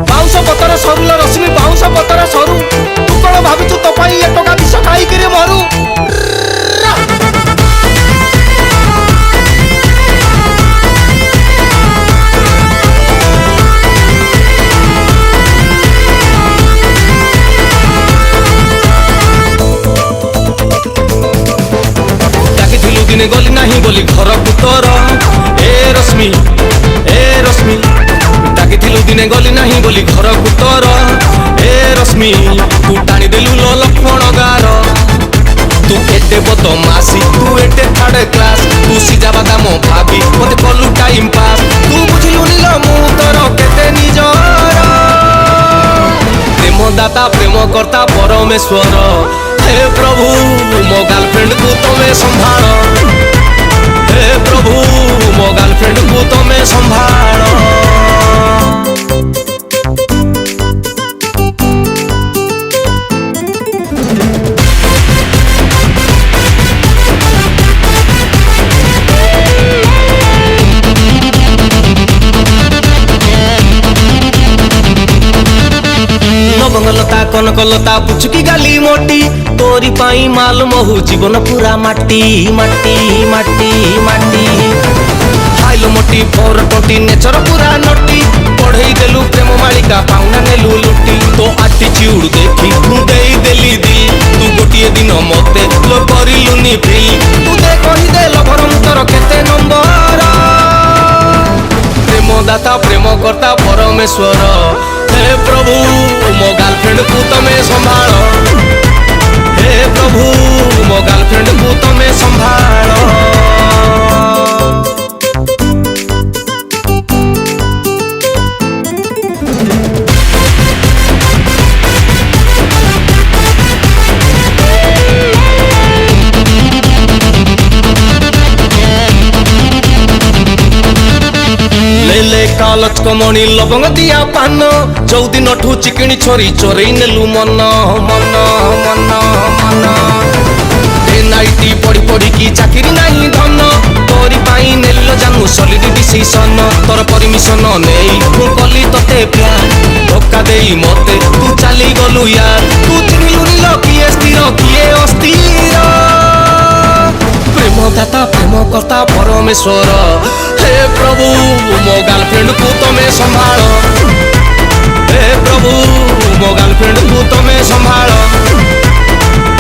bounce पतर सरुल रश्मि bounce पतर सरू तू कौन भाविचु तो पाई ए टका विष खाई मरू दिने गली नहीं बोली घर पुतर ए रश्मि डाकी दिने गली नहीं बोली घर पुतर ए रश्मि तू टाणी देलु लक्ष्मण गार तू एटे बदमासी तू एटे थर्ड क्लास तू सीजा बादाम भाभी मते कलु टाइम पास तू बुझिलु नील मु तोर केते निजर प्रेम दाता प्रेम करता परमेश्वर हे प्रभु मो गर्लफ्रेंड को तुम्हें संभाल हे प्रभु मो गर्लफ्रेंड को तुम्हें संभाल लता कनकलता पुचुकी गाली मोटी तोरी पाई माल महु जीवन पूरा माटी माटी माटी माटी खाइलो मोटी 420 नेचर पूरा नटी पढ़ई देलु प्रेम मालिका पाउना नेलु लुटी तो एटीट्यूड देखी तू देई देली दिल तू गोटिए दिन मते लो करिलुनी फिल तू दे कहि दे लभर मुतर केते नंबर प्रेम दाता प्रेम करता परमेश्वर हे प्रभु मो गर्लफ्रेंड को तुम्हें संभाल हे प्रभु मो गर्लफ्रेंड को तुम्हें संभाल कालच कमणी लवंग दिया पान जो दिन ठू चिकणी छोरी चोरई नेलु मन मन मन मन नाइटी पड़ी पड़ी की चाकरी नहीं धन तोरी पाई नेल जानू सॉलिड डिसीजन तोर परमिशन नहीं मु कली तते प्यार धोखा देई मते तू चली गलु यार तू चिन्हिलु नील किए स्थिर किए अस्थिर प्रेम दाता प्रेम करता परमेश्वर हे प्रभु मो गर्लफ्रेंड को तुम्हें संभाल हे प्रभु मो गर्लफ्रेंड को तुम्हें संभाल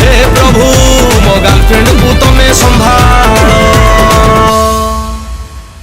हे प्रभु मो गर्लफ्रेंड को तुम्हें संभाल